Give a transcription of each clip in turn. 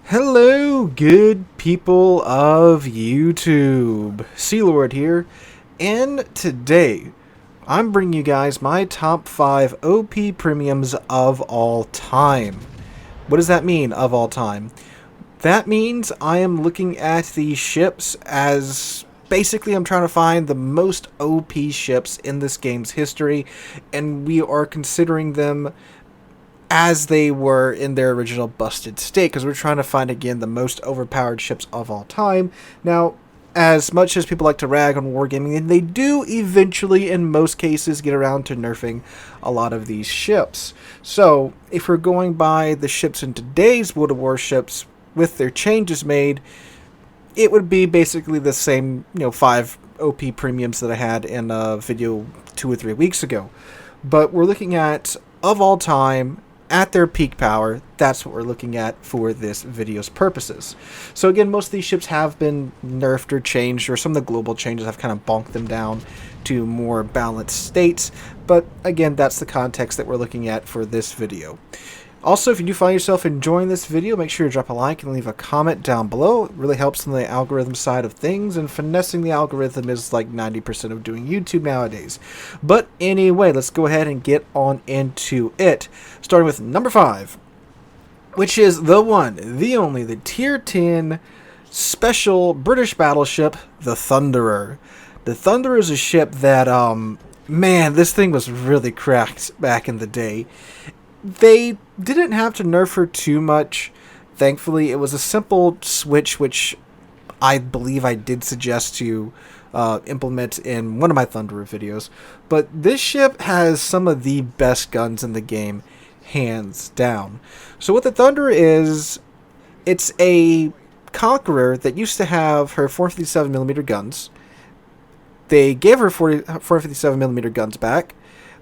Hello, good people of YouTube. Sealord here, and today I'm bringing you guys my top 5 OP premiums of all time. What does that mean, of all time? That means I am looking at these ships as basically I'm trying to find the most OP ships in this game's history, and we are considering them as they were in their original busted state, because we're trying to find again the most overpowered ships of all time. Now, as much as people like to rag on wargaming, and they do eventually in most cases get around to nerfing a lot of these ships. So if we're going by the ships in today's World of Warships with their changes made, it would be basically the same 5 OP premiums that I had in a video 2 or 3 weeks ago. But we're looking at of all time at their peak power. That's what we're looking at for this video's purposes. So again, most of these ships have been nerfed or changed, or some of the global changes have kind of bonked them down to more balanced states. But again, that's the context that we're looking at for this video. Also, if you do find yourself enjoying this video, make sure to drop a like and leave a comment down below. It really helps on the algorithm side of things, and finessing the algorithm is like 90% of doing YouTube nowadays. But anyway, let's go ahead and get on into it. Starting with number 5, which is the one, the only, the Tier 10 special British battleship, the Thunderer. The Thunderer is a ship that, man, this thing was really cracked back in the day. They didn't have to nerf her too much. Thankfully, it was a simple switch, which I believe I did suggest to implement in one of my Thunderer videos. But this ship has some of the best guns in the game, hands down. So what the Thunderer is, it's a Conqueror that used to have her 457mm guns. They gave her 457mm guns back,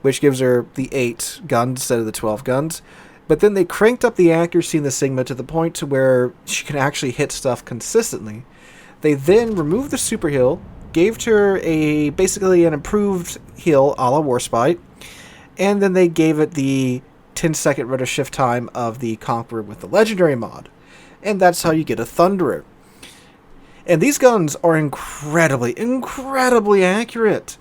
which gives her the 8 guns instead of the 12 guns. But then they cranked up the accuracy in the Sigma to the point to where she can actually hit stuff consistently. They then removed the super heal, gave her basically an improved heal a la Warspite, and then they gave it the 10-second rudder shift time of the Conqueror with the legendary mod. And that's how you get a Thunderer. And these guns are incredibly, incredibly accurate.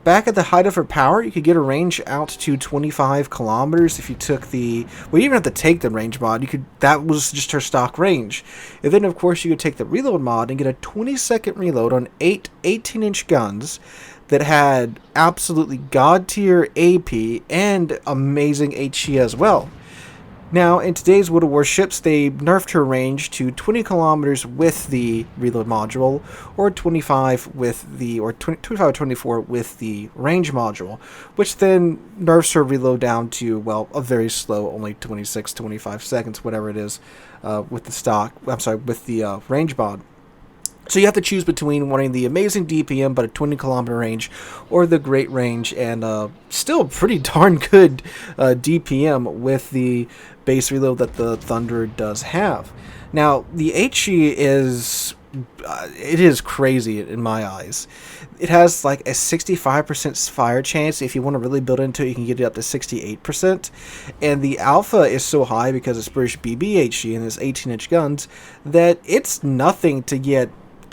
Back at the height of her power, you could get a range out to 25 kilometers if you took the... Well, you didn't have to take the range mod. That was just her stock range. And then, of course, you could take the reload mod and get a 20-second reload on 8 18-inch guns that had absolutely god-tier AP and amazing HE as well. Now, in today's World of Warships, they nerfed her range to 20 kilometers with the reload module, or 25 or 25 or 24 with the range module, which then nerfs her reload down to, well, a very slow, only 26, 25 seconds, whatever it is, with the range mod. So you have to choose between wanting the amazing DPM but a 20-kilometer range, or the great range and still pretty darn good DPM with the base reload that the Thunder does have. Now, the HE is... it is crazy in my eyes. It has like a 65% fire chance. If you want to really build into it, you can get it up to 68%. And the alpha is so high because it's British BBHE and it's 18-inch guns that it's nothing to get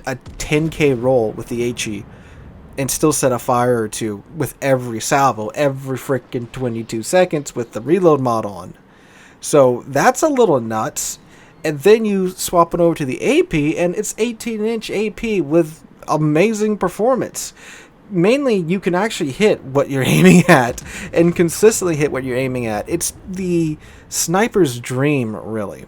a 10k roll with the HE and still set a fire or two with every salvo, every freaking 22 seconds with the reload mod on. So that's a little nuts. And then you swap it over to the AP and it's 18-inch AP with amazing performance. Mainly, you can actually hit what you're aiming at and consistently hit what you're aiming at. It's the sniper's dream, really.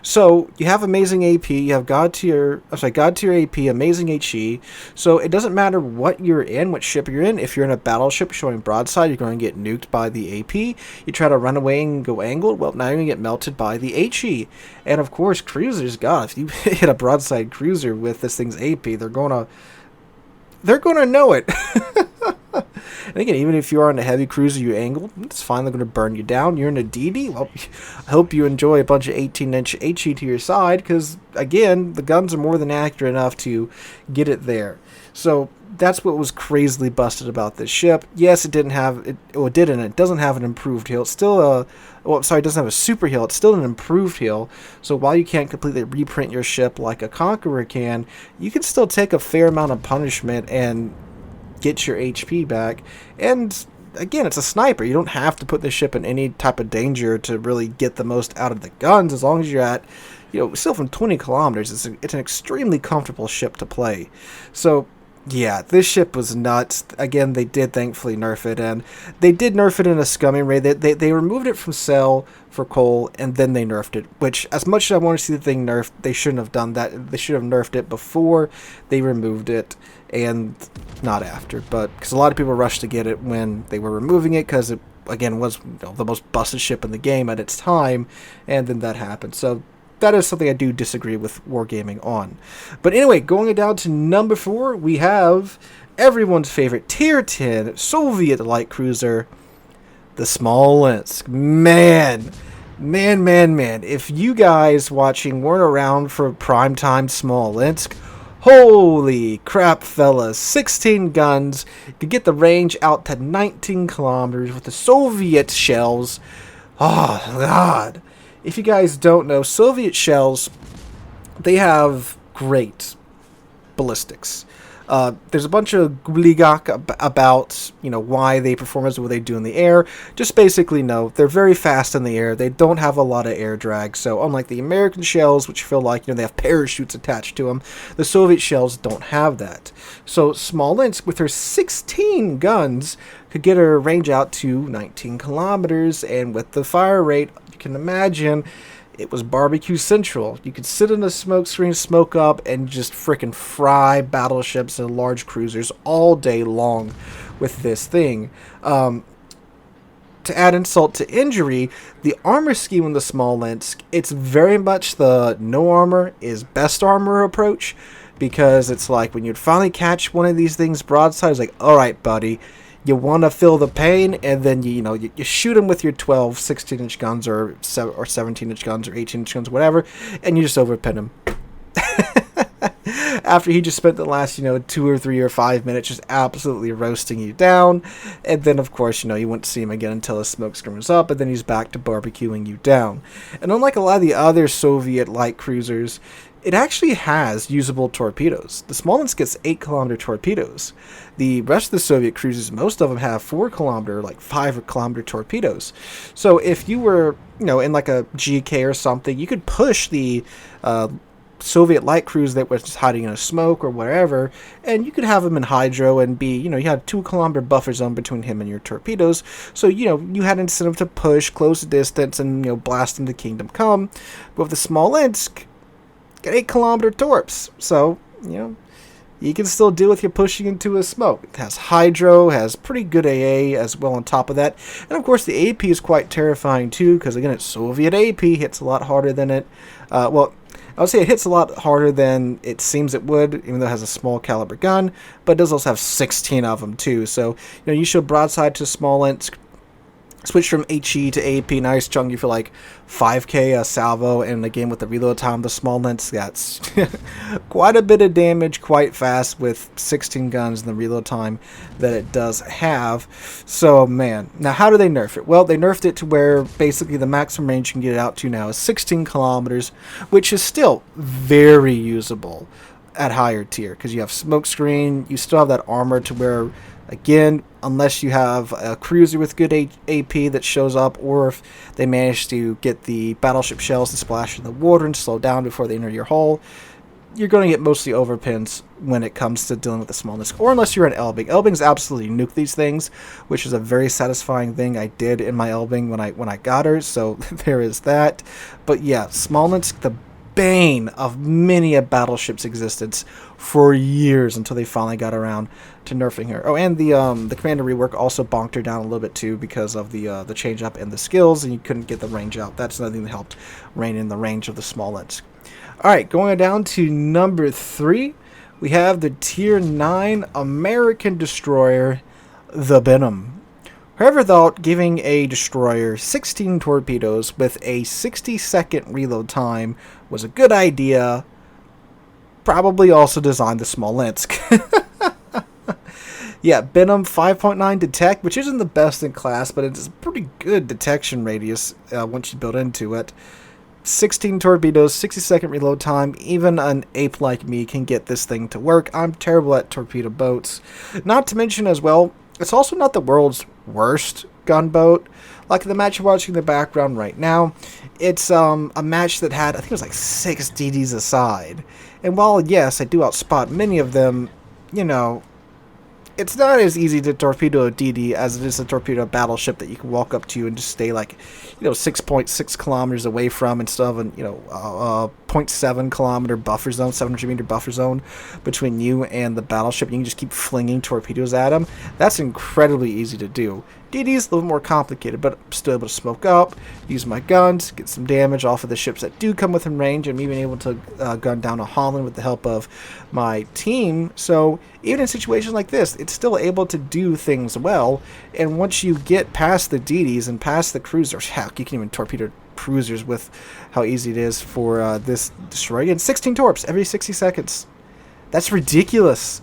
So you have amazing AP, you have god tier AP, amazing HE. So it doesn't matter what you're in, what ship you're in. If you're in a battleship showing broadside, you're going to get nuked by the AP. You try to run away and go angled, well, now you're going to get melted by the HE. And of course, cruisers, God, if you hit a broadside cruiser with this thing's AP, they're going to know it. And again, even if you are on a heavy cruiser you angle, it's finally going to burn you down. You're in a DD, well, I hope you enjoy a bunch of 18-inch HE to your side, because, again, the guns are more than accurate enough to get it there. So that's what was crazily busted about this ship. Yes, it didn't have it. Well, it didn't. It doesn't have an improved heal. It's still a. Well, sorry, it doesn't have a super heal. It's still an improved heal. So while you can't completely reprint your ship like a Conqueror can, you can still take a fair amount of punishment and get your HP back. And again, it's a sniper. You don't have to put the ship in any type of danger to really get the most out of the guns. As long as you're at, still from 20 kilometers, it's an extremely comfortable ship to play. So yeah, this ship was nuts. Again, they did thankfully nerf it, and they did nerf it in a scumming raid. They removed it from Cell for Cole, and then they nerfed it, which, as much as I want to see the thing nerfed, they shouldn't have done that. They should have nerfed it before they removed it, and not after. But because a lot of people rushed to get it when they were removing it, because it, again, was the most busted ship in the game at its time, and then that happened. So that is something I do disagree with Wargaming on. But anyway, going down to number 4, we have everyone's favorite Tier 10 Soviet light cruiser, the Smolensk. Man. If you guys watching weren't around for primetime Smolensk, holy crap, fellas. 16 guns. Could get the range out to 19 kilometers with the Soviet shells. Oh, God. If you guys don't know, Soviet shells, they have great ballistics. There's a bunch of gobbledygook about, why they perform as what they do in the air. Just basically know they're very fast in the air. They don't have a lot of air drag. So unlike the American shells, which feel like, they have parachutes attached to them, the Soviet shells don't have that. So Smolensk, with her 16 guns, could get her range out to 19 kilometers. And with the fire rate, you can imagine, it was barbecue central. You could sit in a smoke screen, smoke up, and just frickin' fry battleships and large cruisers all day long with this thing. To add insult to injury, the armor scheme in the Smolensk, it's very much the no armor is best armor approach, because it's like when you'd finally catch one of these things broadside, it's like, all right, buddy, you want to feel the pain, and then you shoot them with your 12, 16-inch guns or 17-inch guns or 18-inch guns, whatever, and you just overpin him. After he just spent the last 2 or 3 or 5 minutes just absolutely roasting you down, and then of course you wouldn't see him again until his smoke screen was up, and then he's back to barbecuing you down. And unlike a lot of the other Soviet light cruisers, it actually has usable torpedoes. The Smolensk gets 8-kilometer torpedoes. The rest of the Soviet cruisers, most of them have 4-kilometer, like 5-kilometer torpedoes. So if you were, in like a GK or something, you could push the Soviet light cruise that was just hiding in a smoke or whatever, and you could have him in hydro and be, you had 2-kilometer buffer zone between him and your torpedoes. So, you had incentive to push, close the distance, and, blast into Kingdom Come. But with the Smolensk, got 8-kilometer torps, so you can still deal with you pushing into a smoke. It has hydro, has pretty good AA as well on top of that, and of course the AP is quite terrifying too, because again, it's Soviet AP, hits a lot harder than it. Well, I would say it hits a lot harder than it seems it would, even though it has a small caliber gun, but it does also have 16 of them too. So you show broadside to Smolensk, switch from HE to AP, nice chunky for like 5k salvo, and again with the reload time, the Smolensk gets quite a bit of damage quite fast with 16 guns and the reload time that it does have. So man, now how do they nerf it? Well, they nerfed it to where basically the maximum range you can get it out to now is 16 kilometers, which is still very usable at higher tier, because you have smoke screen, you still have that armor to where, again, unless you have a cruiser with good AP that shows up, or if they manage to get the battleship shells to splash in the water and slow down before they enter your hull, you're going to get mostly overpins when it comes to dealing with the Smolensk, or unless you're an Elbing. Elbings absolutely nuke these things, which is a very satisfying thing I did in my Elbing when I got her, so there is that. But yeah, Smolensk, the bane of many a battleship's existence for years, until they finally got around to nerfing her. Oh, and the commander rework also bonked her down a little bit too, because of the change up in the skills, and you couldn't get the range out. That's another thing that helped rein in the range of the Smolensk. Alright, going down to number 3, we have the Tier 9 American destroyer, the Benham. Whoever thought giving a destroyer 16 torpedoes with a 60-second reload time was a good idea, probably also designed the Smolensk. Yeah, Benham 5.9 detect, which isn't the best in class, but it's a pretty good detection radius once you build into it. 16 torpedoes, 60-second reload time. Even an ape like me can get this thing to work. I'm terrible at torpedo boats. Not to mention as well, it's also not the world's worst gunboat. Like the match you're watching in the background right now, it's a match that had, I think it was like 6 DDs aside. And while, yes, I do outspot many of them, you know, it's not as easy to torpedo a DD as it is to torpedo a battleship that you can walk up to and just stay like, 6.6 kilometers away from instead of an, 0.7 kilometer buffer zone, 700 meter buffer zone between you and the battleship. You can just keep flinging torpedoes at them. That's incredibly easy to do. DD is a little more complicated, but I'm still able to smoke up, use my guns, get some damage off of the ships that do come within range. I'm even able to gun down a Holland with the help of my team. So even in situations like this, it's still able to do things well. And once you get past the DDs and past the cruisers, heck, you can even torpedo cruisers with how easy it is for this destroyer. And 16 torps every 60 seconds. That's ridiculous.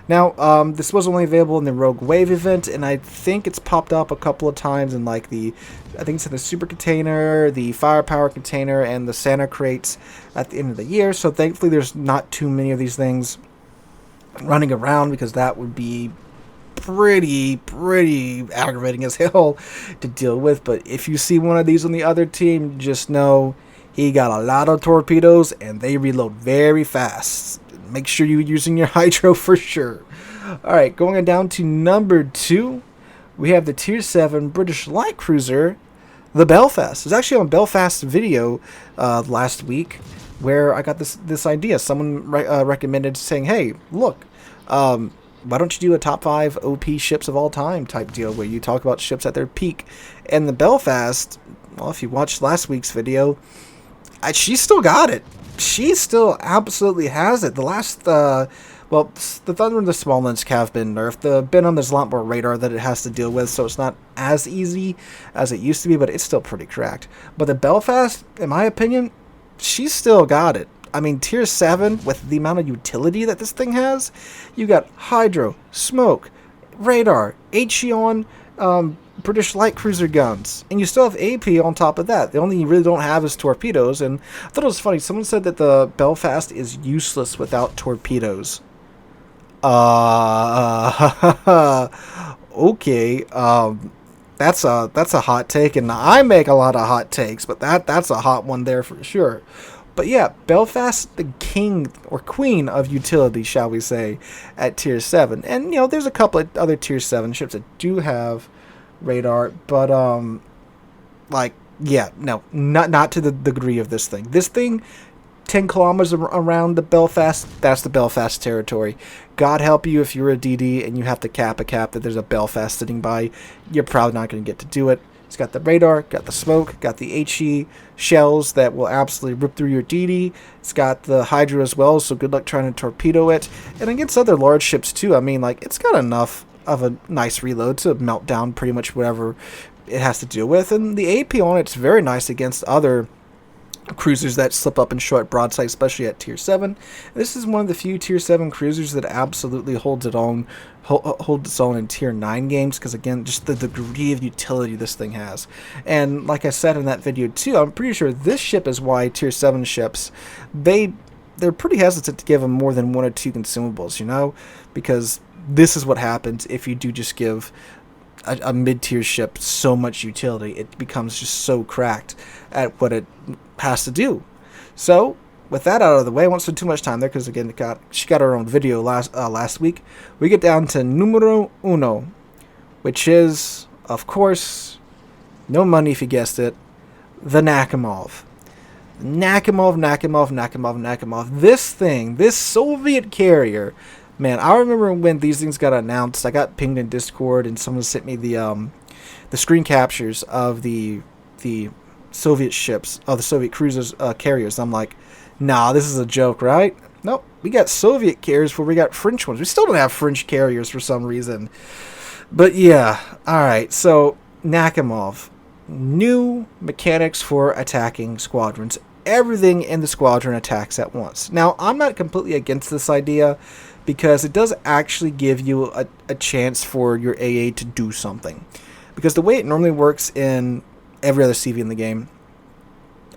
Now, this was only available in the Rogue Wave event, and I think it's popped up a couple of times in like I think it's in the Super Container, the Firepower Container, and the Santa Crates at the end of the year. So thankfully there's not too many of these things running around, because that would be pretty aggravating as hell to deal with. But if you see one of these on the other team, just know he got a lot of torpedoes and they reload very fast. Make sure you're using your hydro for sure. Alright, going on down to number 2, we have the Tier 7 British light cruiser, the Belfast. It was actually on Belfast's video last week where I got this idea. Someone recommended saying, hey, look, why don't you do a top 5 OP ships of all time type deal where you talk about ships at their peak. And the Belfast, well, if you watched last week's video, she still got it. She still absolutely has it. The last, the Thunder and the Smolensk have been nerfed. The Benham, there's a lot more radar that it has to deal with, so it's not as easy as it used to be, but it's still pretty cracked. But the Belfast, in my opinion, she's still got it. I mean, Tier 7, with the amount of utility that this thing has, you got hydro, smoke, radar, HE British light cruiser guns, and you still have AP on top of that. The only thing you really don't have is torpedoes. And I thought it was funny, someone said that the Belfast is useless without torpedoes. Okay, that's a hot take, and I make a lot of hot takes, but that's a hot one there for sure. But yeah, Belfast, the king or queen of utility, shall we say, at Tier 7. And there's a couple of other Tier 7 ships that do have radar, but not to the degree of this thing. This thing, 10 kilometers around the Belfast, that's the Belfast territory. God help you if you're a DD and you have to cap that there's a Belfast sitting by. You're probably not going to get to do it. It's got the radar, got the smoke, got the HE shells that will absolutely rip through your DD. It's got the hydro as well, so good luck trying to torpedo it. And against other large ships too. I mean, it's got enough of a nice reload to melt down pretty much whatever it has to deal with. And the AP on it's very nice against other cruisers that slip up and show at broadside, especially at Tier 7. This is one of the few Tier 7 cruisers that absolutely holds its own in Tier 9 games, because again, just the degree of utility this thing has. And like I said in that video too, I'm pretty sure this ship is why Tier 7 ships, they're pretty hesitant to give them more than 1 or 2 consumables, because this is what happens if you do just give a mid-tier ship so much utility. It becomes just so cracked at what it has to do. So, with that out of the way, I won't spend too much time there, because again, she got her own video last week. We get down to numero uno, which is, of course, no money if you guessed it, the Nakhimov. Nakhimov. This Soviet carrier. Man, I remember when these things got announced, I got pinged in Discord and someone sent me the screen captures of the Soviet ships, of the Soviet cruisers, carriers. I'm like, nah, this is a joke, right? Nope, we got Soviet carriers before we got French ones. We still don't have French carriers for some reason. But yeah, alright, so Nakhimov. New mechanics for attacking squadrons. Everything in the squadron attacks at once. Now, I'm not completely against this idea because it does actually give you a chance for your AA to do something. Because the way it normally works in every other CV in the game,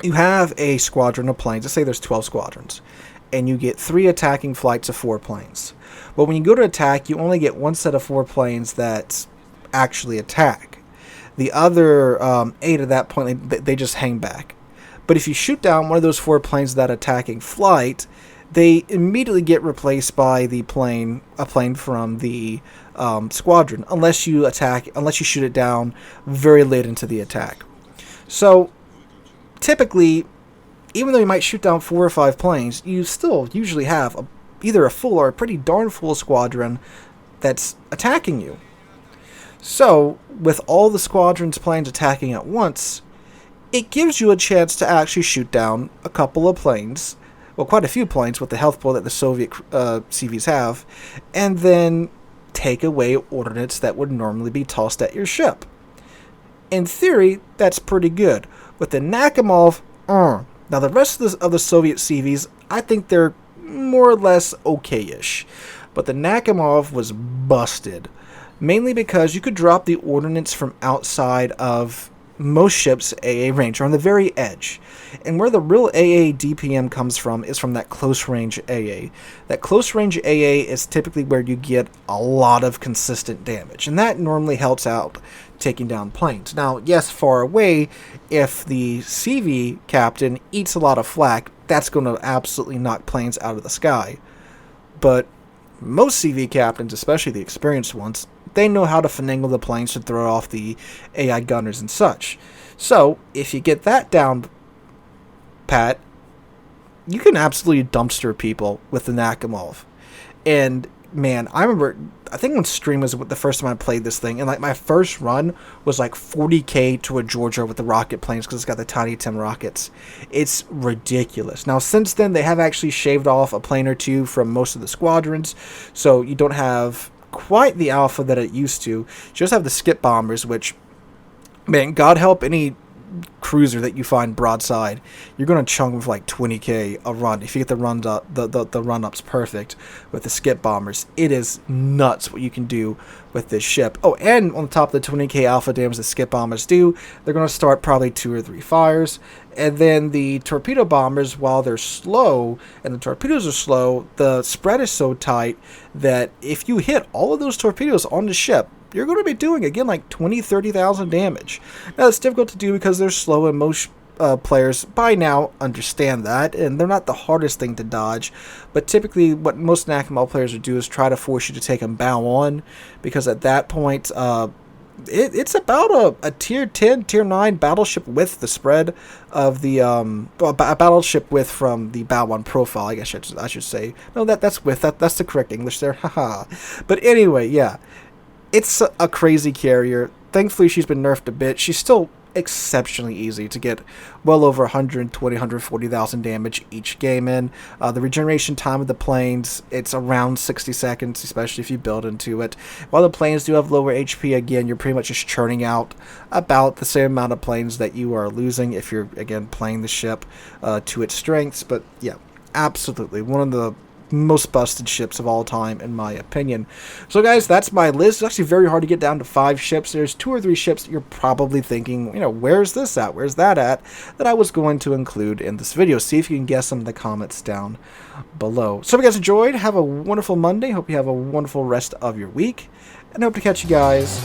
you have a squadron of planes. Let's say there's 12 squadrons. And you get 3 attacking flights of 4 planes. But when you go to attack, you only get one set of 4 planes that actually attack. The other 8 at that point, they just hang back. But if you shoot down one of those 4 planes that attacking flight, they immediately get replaced by a plane from the squadron, unless you shoot it down very late into the attack. So typically, even though you might shoot down 4 or 5 planes, you still usually have either a full or a pretty darn full squadron that's attacking you. So, with all the squadron's planes attacking at once, it gives you a chance to actually shoot down a couple of planes, well, quite a few planes with the health pool that the Soviet CVs have, and then take away ordnance that would normally be tossed at your ship. In theory, that's pretty good. With the Nakhimov, now the rest of the Soviet CVs, I think they're more or less okay-ish. But the Nakhimov was busted. Mainly because you could drop the ordnance from outside of most ships' AA range, or on the very edge. And where the real AA DPM comes from is from that close-range AA. That close-range AA is typically where you get a lot of consistent damage. And that normally helps out taking down planes. Now, yes, far away, if the CV captain eats a lot of flak, that's going to absolutely knock planes out of the sky. But most CV captains, especially the experienced ones, they know how to finagle the planes to throw off the AI gunners and such. So, if you get that down pat, you can absolutely dumpster people with the Nakhimov. And, man, I think when stream was the first time I played this thing, and like my first run was like 40k to a Georgia with the rocket planes because it's got the Tiny Tim rockets. It's ridiculous. Now, since then, they have actually shaved off a plane or 2 from most of the squadrons, so you don't have quite the alpha that it used to. You just have the skip bombers, which, man, God help any cruiser that you find broadside, you're going to chunk with like 20k a run. If you get the run-ups perfect with the skip bombers, it is nuts what you can do with this ship. Oh, and on top of the 20k alpha damage the skip bombers do, they're going to start probably 2 or 3 fires. And then the torpedo bombers, while they're slow, and the torpedoes are slow, the spread is so tight that if you hit all of those torpedoes on the ship, you're going to be doing, again, like 20,000-30,000 damage. Now, it's difficult to do because they're slow, and most players by now understand that, and they're not the hardest thing to dodge. But typically, what most Nakhimov players would do is try to force you to take them bow on, because at that point, it's about a tier 10, tier 9 battleship with the spread of the a battleship with from the bow on profile, I guess I should say. No, that's the correct English there. Haha. But anyway, yeah. It's a crazy carrier. Thankfully, she's been nerfed a bit. She's still exceptionally easy to get well over 120, 140,000 damage each game in. The regeneration time of the planes, it's around 60 seconds, especially if you build into it. While the planes do have lower HP, again, you're pretty much just churning out about the same amount of planes that you are losing if you're, again, playing the ship to its strengths. But yeah, absolutely. One of the most busted ships of all time, in my opinion. So guys, that's my list. It's actually very hard to get down to 5 ships. There's 2 or 3 ships that you're probably thinking, where's this at? Where's that at? That I was going to include in this video. See if you can guess them in the comments down below. So if you guys enjoyed, have a wonderful Monday. Hope you have a wonderful rest of your week, and hope to catch you guys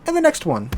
in the next one.